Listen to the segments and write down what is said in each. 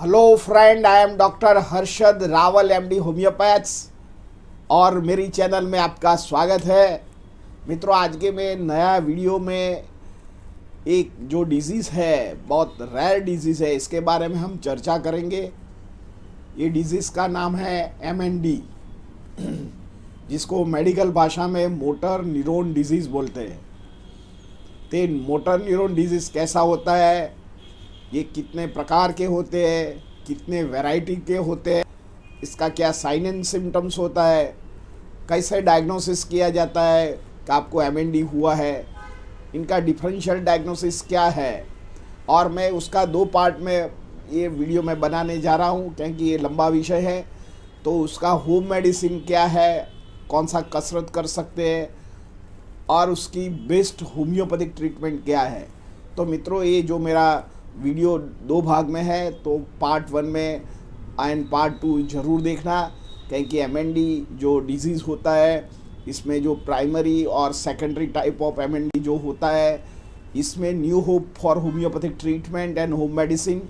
Hello friend, I am doctor Harshad Rawal MD homeopaths और मेरी channel में आपका स्वागत है। मित्रों, आज के मैं नया वीडियो में एक जो डिजीज़ है, बहुत रेयर डिजीज़ है, इसके बारे में हम चर्चा करेंगे। ये डिजीज़ का नाम है MND, जिसको मेडिकल भाषा में मोटर न्यूरॉन डिजीज़ बोलते हैं। तो मोटर न्यूरॉन डिजीज़ कैसा होता है, ये कितने प्रकार के होते हैं, कितने वैरायटी के होते हैं, इसका क्या साइन एंड सिम्टम्स होता है, कैसे डायग्नोसिस किया जाता है कि आपको MND हुआ है, इनका डिफरेंशियल डायग्नोसिस क्या है, और मैं उसका 2 पार्ट में ये वीडियो में बनाने जा रहा हूँ क्योंकि ये लंबा विषय है। तो उसका होम मेडिसिन क्या है, कौन सा कसरत कर सकते हैं और उसकी बेस्ट होम्योपैथिक ट्रीटमेंट क्या है। तो मित्रों, ये जो मेरा वीडियो 2 भाग में है, तो पार्ट 1 में एंड पार्ट 2 ज़रूर देखना, क्योंकि MND जो डिजीज़ होता है, इसमें जो प्राइमरी और सेकेंडरी टाइप ऑफ MND जो होता है, इसमें new hope for homeopathic treatment and home medicine.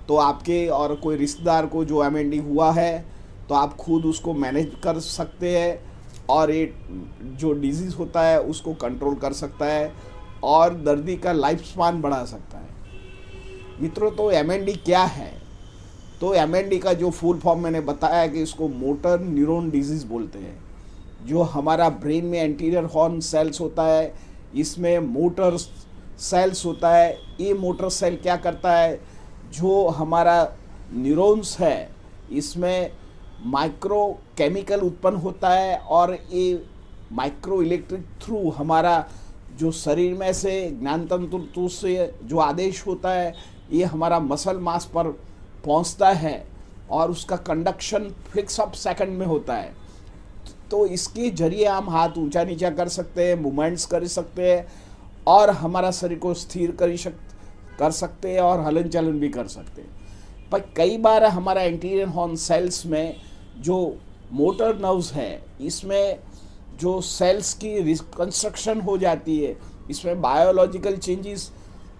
तो आपके और कोई रिश्तेदार को जो MND हुआ है, तो आप खुद उसको मैनेज कर सकते हैं और ये जो डिजीज़ होता है उसको कंट्रोल कर सकता है और दर्दी का लाइफ स्पान बढ़ा सकता है। मित्रों, तो MND क्या है? तो MND का जो फुल फॉर्म मैंने बताया कि इसको मोटर न्यूरॉन डिजीज़ बोलते हैं। जो हमारा ब्रेन में एंटीरियर हॉर्न सेल्स होता है, इसमें मोटर सेल्स होता है। ये मोटर सेल क्या करता है, जो हमारा न्यूरॉन्स है, इसमें माइक्रो केमिकल उत्पन्न होता है और ये माइक्रो इलेक्ट्रिक थ्रू हमारा जो शरीर में से ज्ञान तंतु से जो आदेश होता है, ये हमारा मसल मास पर पहुंचता है और उसका कंडक्शन फिक्स ऑफ सेकंड में होता है। तो इसके जरिए हम हाथ ऊंचा नीचा कर सकते हैं, मूवमेंट्स कर सकते हैं और हमारा शरीर को स्थिर कर सकते हैं और हलन चलन भी कर सकते हैं। पर कई बार हमारा एंटीरियर हॉर्न सेल्स में जो मोटर नर्व्स है, इसमें जो सेल्स की रिकंस्ट्रक्शन हो जाती है, इसमें बायोलॉजिकल चेंजेस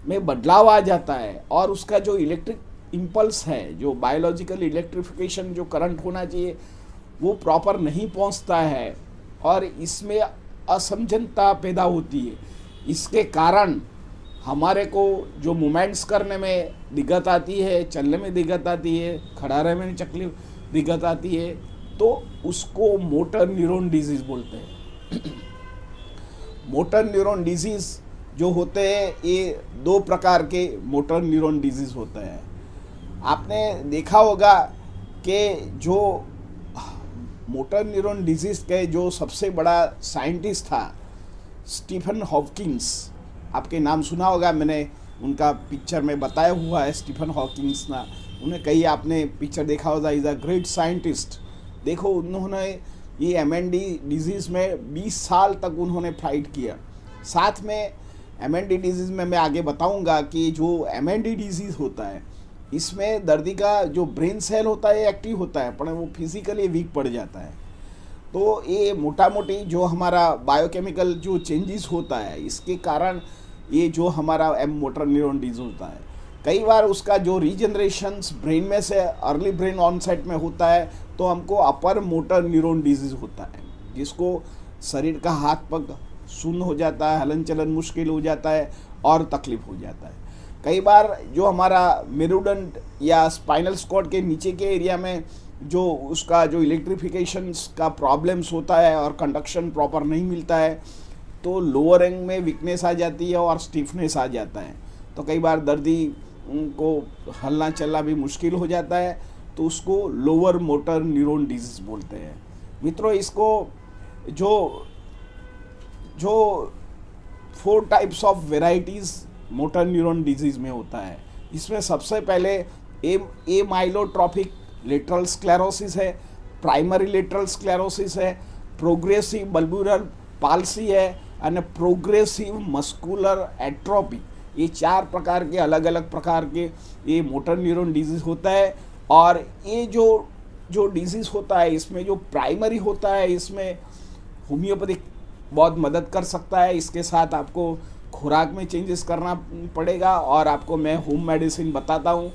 में बदलाव आ जाता है और उसका जो इलेक्ट्रिक इम्पल्स है, जो बायोलॉजिकल इलेक्ट्रिफिकेशन जो करंट होना चाहिए, वो प्रॉपर नहीं पहुंचता है और इसमें असमंजसता पैदा होती है। इसके कारण हमारे को जो मूवमेंट्स करने में दिक्कत आती है, चलने में दिक्कत आती है, खड़ा रहने में दिक्कत आती है, तो उसको मोटर न्यूरॉन डिजीज़ बोलते हैं। मोटर न्यूरॉन डिजीज़ जो होते हैं, ये 2 प्रकार के मोटर न्यूरॉन डिजीज़ होते हैं। आपने देखा होगा कि जो मोटर न्यूरॉन डिजीज़ के जो सबसे बड़ा साइंटिस्ट था, स्टीफन हॉकिंस, आपके नाम सुना होगा, मैंने उनका पिक्चर में बताया हुआ है। स्टीफन हॉकिंस ना, उन्हें कहीं आपने पिक्चर देखा होगा, इज़ अ ग्रेट साइंटिस्ट। देखो, उन्होंने ये MND डिजीज़ में 20 साल तक उन्होंने फाइट किया। साथ में MND डिजीज़ में मैं आगे बताऊंगा कि जो MND डिजीज़ होता है, इसमें दर्दी का जो ब्रेन सेल होता है एक्टिव होता है, पर वो फिजिकली वीक पड़ जाता है। तो ये मोटा मोटी जो हमारा बायोकेमिकल जो चेंजेस होता है, इसके कारण ये जो हमारा मोटर न्यूरॉन डिजीज होता है, कई बार उसका जो रीजनरेशंस ब्रेन में से अर्ली ब्रेन ऑनसेट में होता है, तो हमको अपर मोटर न्यूरॉन डिजीज़ होता है, जिसको शरीर का हाथ पग शून्य हो जाता है, हलन चलन मुश्किल हो जाता है और तकलीफ हो जाता है। कई बार जो हमारा मेरुदंड या स्पाइनल कॉर्ड के नीचे के एरिया में जो उसका जो इलेक्ट्रिफिकेशन का प्रॉब्लम्स होता है और कंडक्शन प्रॉपर नहीं मिलता है, तो लोअर एंग में वीकनेस आ जाती है और स्टिफनेस आ जाता है। तो कई बार दर्दी को हलना चलना भी मुश्किल हो जाता है, तो उसको लोअर मोटर न्यूरॉन डिजीज़ बोलते हैं। मित्रों, इसको जो 4 types of varieties motor neuron disease में होता है। इसमें सबसे पहले एमाइलोट्रॉफिक लेटरल स्क्लेरोसिस है, प्राइमरी लेटरल स्क्लेरोसिस है, प्रोग्रेसिव बल्बुलर पाल्सी है और प्रोग्रेसिव मस्कुलर एट्रोपी। ये 4 प्रकार के अलग अलग प्रकार के ये मोटर न्यूरॉन डिजीज़ होता है। और ये जो डिजीज़ होता है, इसमें जो प्राइमरी होता है, इसमें होम्योपैथिक बहुत मदद कर सकता है। इसके साथ आपको खुराक में चेंजेस करना पड़ेगा और आपको मैं होम मेडिसिन बताता हूँ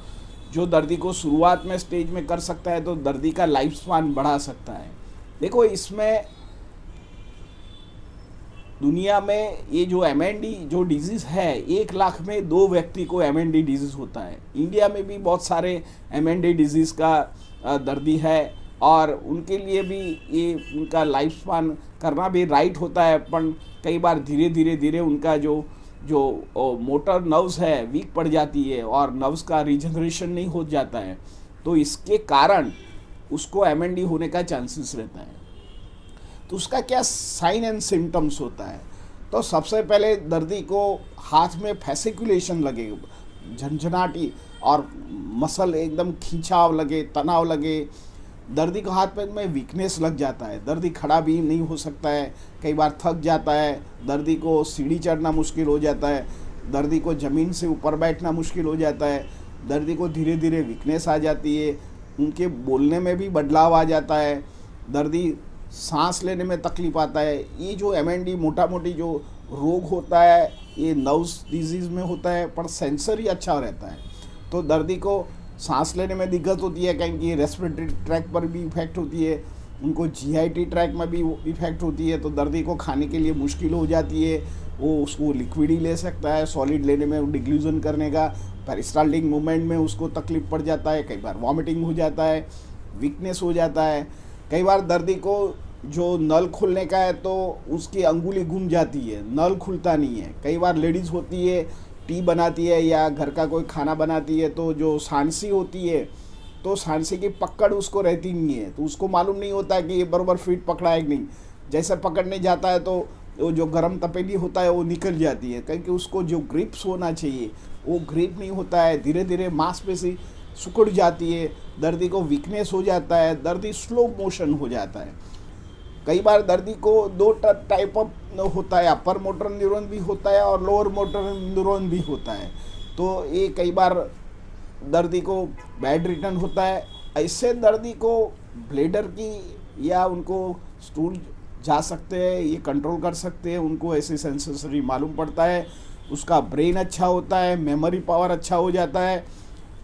जो दर्दी को शुरुआत में स्टेज में कर सकता है तो दर्दी का लाइफ स्पान बढ़ा सकता है। देखो, इसमें दुनिया में ये जो MND जो डिजीज़ है, 1 लाख में 2 व्यक्ति को MND डिजीज़ होता है। इंडिया में भी बहुत सारे MND डिजीज़ का दर्दी है और उनके लिए भी ये उनका लाइफ स्पान करना भी राइट होता है, पर कई बार धीरे धीरे उनका जो मोटर नर्व्स है वीक पड़ जाती है और नर्व्स का रिजनरेशन नहीं हो जाता है, तो इसके कारण उसको MND होने का चांसेस रहता है। तो उसका क्या साइन एंड सिम्टम्स होता है? तो सबसे पहले दर्दी को हाथ में फैसिकुलेशन लगे, झंझनाटी और मसल एकदम खिंचाव लगे, तनाव लगे। दर्दी को हाथ पैर में वीकनेस लग जाता है, दर्दी खड़ा भी नहीं हो सकता है, कई बार थक जाता है, दर्दी को सीढ़ी चढ़ना मुश्किल हो जाता है, दर्दी को ज़मीन से ऊपर बैठना मुश्किल हो जाता है, दर्दी को धीरे धीरे वीकनेस आ जाती है, उनके बोलने में भी बदलाव आ जाता है, दर्दी सांस लेने में तकलीफ आता है। ये जो MND मोटा मोटी जो रोग होता है ये नर्व्स डिजीज़ में होता है, पर सेंसर ही अच्छा रहता है। तो दर्दी को सांस लेने में दिक्कत होती है, कहीं कि रेस्पिरेटरी ट्रैक पर भी इफेक्ट होती है, उनको GIT ट्रैक में भी इफेक्ट होती है, तो दर्दी को खाने के लिए मुश्किल हो जाती है। वो उसको लिक्विड ही ले सकता है, सॉलिड लेने में डिग्लूजन करने का, पेरिस्टाल्टिक मूवमेंट में उसको तकलीफ पड़ जाता है, कई बार वॉमिटिंग हो जाता है, वीकनेस हो जाता है। कई बार दर्दी को जो नल खोलने का है तो उसकी अंगुली घूम जाती है, नल खुलता नहीं है। कई बार लेडीज़ होती है, टी बनाती है या घर का कोई खाना बनाती है, तो जो सांसी होती है तो सांसी की पकड़ उसको रहती नहीं है, तो उसको मालूम नहीं होता है कि ये बराबर फिट पकड़ा है कि नहीं। जैसे पकड़ने जाता है तो वो जो गर्म तपेली होता है वो निकल जाती है, क्योंकि उसको जो ग्रिप्स होना चाहिए वो ग्रिप नहीं होता है। धीरे धीरे मांसपेशी सिकुड़ जाती है, दर्दी को वीकनेस हो जाता है, दर्दी स्लो मोशन हो जाता है। कई बार दर्दी को 2 टाइप ऑफ होता है, अपर मोटर न्यूरॉन भी होता है और लोअर मोटर न्यूरॉन भी होता है। तो ये कई बार दर्दी को बैड रिटर्न होता है। ऐसे दर्दी को ब्लेडर की या उनको स्टूल जा सकते हैं, ये कंट्रोल कर सकते हैं, उनको ऐसे सेंसरी मालूम पड़ता है, उसका ब्रेन अच्छा होता है, मेमोरी पावर अच्छा हो जाता है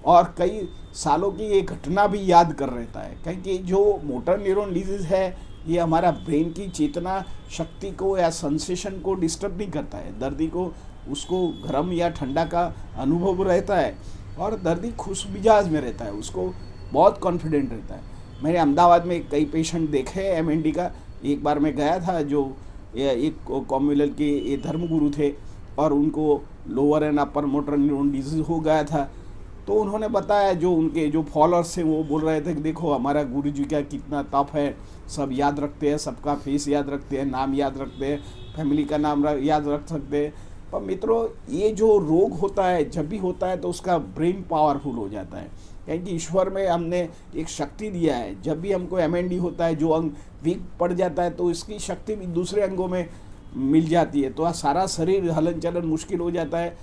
और कई सालों की ये घटना भी याद कर रहता है। क्योंकि जो मोटर न्यूरॉन डिजीज़ है ये हमारा ब्रेन की चेतना शक्ति को या सेंसेशन को डिस्टर्ब नहीं करता है। दर्दी को उसको गर्म या ठंडा का अनुभव रहता है और दर्दी खुश मिजाज में रहता है, उसको बहुत कॉन्फिडेंट रहता है। मैंने अहमदाबाद में कई पेशेंट देखे हैं MND का। एक बार मैं गया था, जो एक कॉम्युनल के ये धर्मगुरु थे और उनको lower and upper motor neuron disease हो गया था। तो उन्होंने बताया, जो उनके जो फॉलोअर्स थे वो बोल रहे थे कि देखो हमारा गुरु जी का कितना तप है, सब याद रखते हैं, सबका फेस याद रखते हैं, नाम याद रखते हैं, फैमिली का नाम याद रख सकते हैं। पर मित्रों, ये जो रोग होता है जब भी होता है तो उसका ब्रेन पावरफुल हो जाता है, क्योंकि ईश्वर में हमने एक शक्ति दिया है। जब भी हमको MND होता है, जो अंग वीक पड़ जाता है तो इसकी शक्ति भी दूसरे अंगों में मिल जाती है, तो सारा शरीर हलन चलन मुश्किल हो जाता है।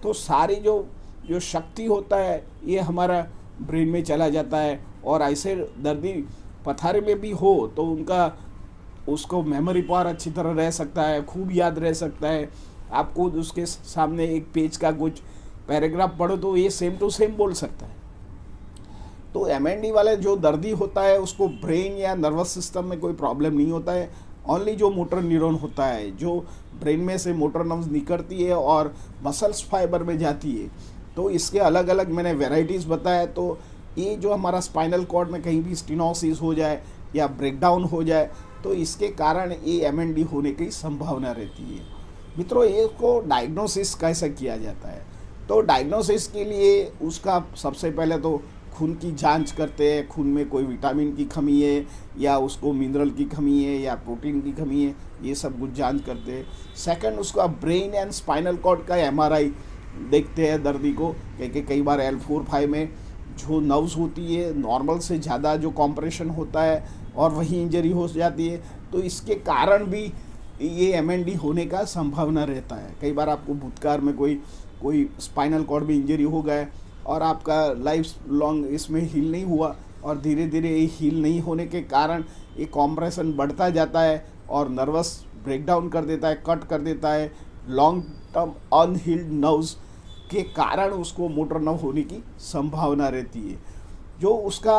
तो सारी जो शक्ति होता है ये हमारा ब्रेन में चला जाता है। और ऐसे दर्दी पथारी में भी हो तो उसको मेमोरी पावर अच्छी तरह रह सकता है, खूब याद रह सकता है। आपको उसके सामने एक पेज का कुछ पैराग्राफ पढ़ो तो ये सेम टू सेम बोल सकता है। तो MND वाले जो दर्दी होता है उसको ब्रेन या नर्वस सिस्टम में कोई प्रॉब्लम नहीं होता है, ओनली जो मोटर न्यूरॉन होता है, जो ब्रेन में से मोटर नर्व्स निकलती है और मसल्स फाइबर में जाती है। तो इसके अलग अलग मैंने वेराइटीज़ बताया। तो ये जो हमारा स्पाइनल कॉर्ड में कहीं भी स्टेनोसिस हो जाए या ब्रेकडाउन हो जाए तो इसके कारण ये MND होने की संभावना रहती है। मित्रों, ये को डायग्नोसिस कैसे किया जाता है? तो डायग्नोसिस के लिए उसका सबसे पहले तो खून की जांच करते हैं, खून में कोई विटामिन की कमी है या उसको मिनरल की कमी है या प्रोटीन की कमी है, ये सब कुछ जांच करते हैं। सेकंड, उसका ब्रेन एंड स्पाइनल कॉर्ड का MRI देखते हैं दर्दी को, क्योंकि कई बार L4-5 में जो नर्व्स होती है नॉर्मल से ज़्यादा जो कॉम्प्रेशन होता है और वही इंजरी हो जाती है, तो इसके कारण भी ये MND होने का संभावना रहता है। कई बार आपको भूतकाल में कोई स्पाइनल कॉर्ड में इंजरी हो गया और आपका लाइफ लॉन्ग इसमें हील नहीं हुआ और धीरे धीरे ये हील नहीं होने के कारण ये कॉम्प्रेशन बढ़ता जाता है और नर्वस ब्रेकडाउन कर देता है, कट कर देता है। लॉन्ग टर्म अनहील्ड नर्व्स के कारण उसको मोटर न होने की संभावना रहती है। जो उसका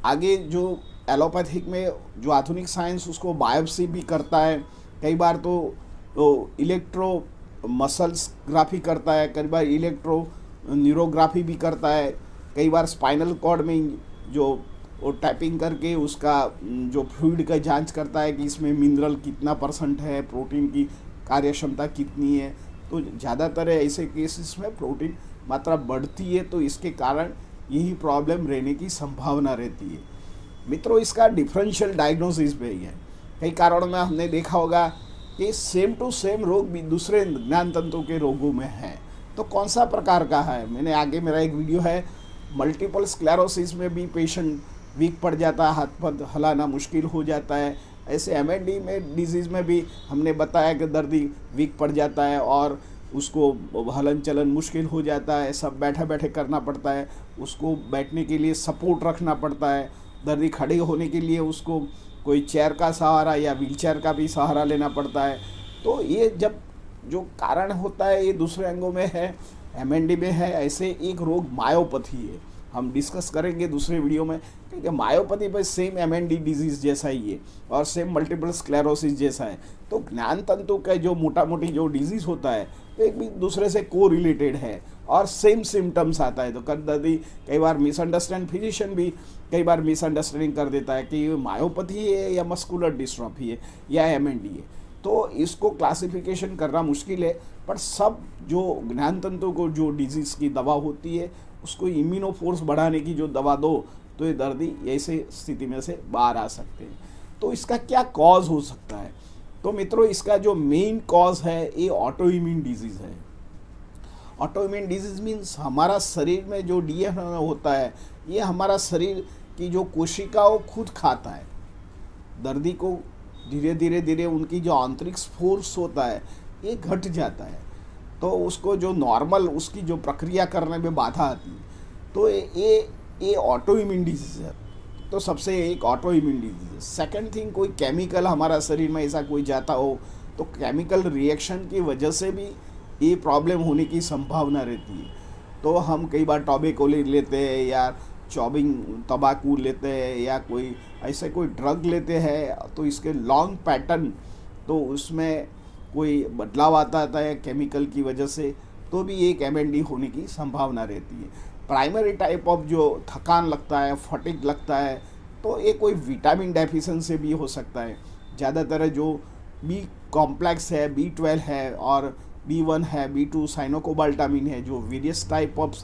आगे जो एलोपैथिक में जो आधुनिक साइंस उसको बायोप्सी भी करता है, कई बार तो इलेक्ट्रो मसल्स ग्राफी करता है, कई बार इलेक्ट्रो न्यूरोग्राफी भी करता है, कई बार स्पाइनल कॉर्ड में जो वो टैपिंग करके उसका जो फ्लूइड का जांच करता है कि इसमें मिनरल कितना % है, प्रोटीन की कार्य क्षमता कितनी है। तो ज़्यादातर ऐसे केसेस में प्रोटीन मात्रा बढ़ती है, तो इसके कारण यही प्रॉब्लम रहने की संभावना रहती है। मित्रों, इसका डिफरेंशियल डायग्नोसिस भी है। कई कारणों में हमने देखा होगा कि सेम टू सेम रोग भी दूसरे ज्ञान तंतु के रोगों में है। तो कौन सा प्रकार का है, मैंने आगे मेरा एक वीडियो है, मल्टीपल स्क्लेरोसिस में भी पेशेंट वीक पड़ जाता है, हाथ पैर हिलाना मुश्किल हो जाता है। ऐसे MND में डिजीज़ में भी हमने बताया कि दर्दी वीक पड़ जाता है और उसको हलन चलन मुश्किल हो जाता है, सब बैठे बैठे करना पड़ता है, उसको बैठने के लिए सपोर्ट रखना पड़ता है, दर्दी खड़े होने के लिए उसको कोई चेयर का सहारा या व्हीलचेयर का भी सहारा लेना पड़ता है। तो ये जब जो कारण होता है ये दूसरे अंगों में है, MND में है। ऐसे एक रोग मायोपैथी है, हम डिस्कस करेंगे दूसरे वीडियो में, क्योंकि मायोपैथी पर सेम MND डिजीज़ जैसा ही है और सेम मल्टीपल स्क्लेरोसिस जैसा है। तो ज्ञान तंतु का जो मोटा मोटी जो डिजीज़ होता है तो एक भी दूसरे से को रिलेटेड है और सेम सिम्टम्स आता है। तो दर्दी कई बार मिसअंडरस्टैंड, फिजिशियन भी कई बार मिसअंडरस्टैंडिंग कर देता है कि ये मायोपैथी है या मस्कुलर डिस्ट्रॉफी है या MND है। तो इसको क्लासिफिकेशन करना मुश्किल है, पर सब जो ज्ञान तंतु को जो डिजीज़ की दवा होती है उसको इम्यूनोफोर्स बढ़ाने की जो दवा दो तो ये दर्दी ऐसे स्थिति में से बाहर आ सकते हैं। तो इसका क्या कॉज हो सकता है? तो मित्रों, इसका जो मेन कॉज है ये ऑटो इम्यून डिजीज़ है। ऑटो इम्यून डिजीज़ मीन्स हमारा शरीर में जो DNA होता है ये हमारा शरीर की जो कोशिकाओं खुद खाता है। दर्दी को धीरे धीरे उनकी जो आंतरिक फोर्स होता है ये घट जाता है, तो उसको जो नॉर्मल उसकी जो प्रक्रिया करने में बाधा आती है। तो ये ऑटो इम्यून डिजीज़ है। तो सबसे एक ऑटो इम्यून डिजीज़ है। सेकेंड थिंग, कोई केमिकल हमारा शरीर में ऐसा कोई जाता हो तो केमिकल रिएक्शन की वजह से भी ये प्रॉब्लम होने की संभावना रहती है। तो हम कई बार टॉबैको लेते हैं या चॉबिंग तंबाकू लेते हैं या कोई ऐसे कोई ड्रग लेते हैं, तो इसके लॉन्ग पैटर्न तो उसमें कोई बदलाव आता है केमिकल की वजह से, तो भी एक MND होने की संभावना रहती है। प्राइमरी टाइप ऑफ जो थकान लगता है, फटीग लगता है, तो ये कोई विटामिन डेफिशिएंसी भी हो सकता है। ज़्यादातर जो B कॉम्प्लेक्स है, B12 है और B1 है, B2 साइनोकोबाल्टामिन है, जो वेरियस टाइप ऑफ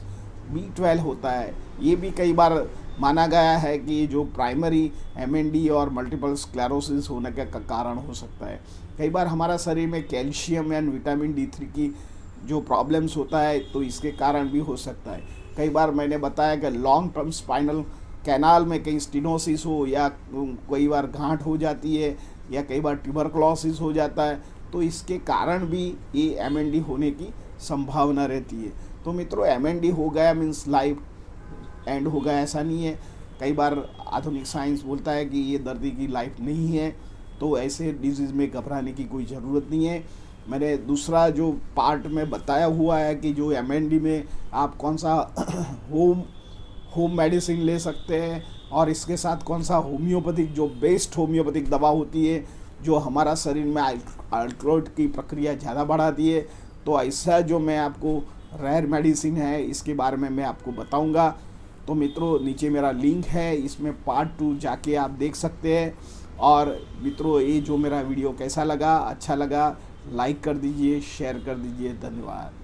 B12 होता है, ये भी कई बार माना गया है कि जो प्राइमरी MND और मल्टीपल स्क्लेरोसिस होने का कारण हो सकता है। कई बार हमारा शरीर में कैल्शियम एंड विटामिन D3 की जो प्रॉब्लम्स होता है तो इसके कारण भी हो सकता है। कई बार मैंने बताया कि लॉन्ग टर्म स्पाइनल कैनाल में कहीं स्टेनोसिस हो या कई बार गांठ हो जाती है या कई बार ट्यूबरकुलोसिस हो जाता है, तो इसके कारण भी ये MND होने की संभावना रहती है। तो मित्रों, MND हो गया मीन्स लाइफ एंड हो गया, ऐसा नहीं है। कई बार आधुनिक साइंस बोलता है कि ये दर्दी की लाइफ नहीं है, तो ऐसे डिजीज़ में घबराने की कोई ज़रूरत नहीं है। मैंने दूसरा जो पार्ट में बताया हुआ है कि जो MND में आप कौन सा होम मेडिसिन ले सकते हैं और इसके साथ कौन सा होम्योपैथिक जो बेस्ट होम्योपैथिक दवा होती है जो हमारा शरीर में अल्ट्रोड की प्रक्रिया ज़्यादा बढ़ाती है। तो ऐसा जो मैं आपको रेयर मेडिसिन है इसके बारे में मैं आपको बताऊंगा। तो मित्रों, नीचे मेरा लिंक है, इसमें पार्ट 2 जाके आप देख सकते हैं। और मित्रों, ये जो मेरा वीडियो कैसा लगा, अच्छा लगा, लाइक कर दीजिए, शेयर कर दीजिए। धन्यवाद।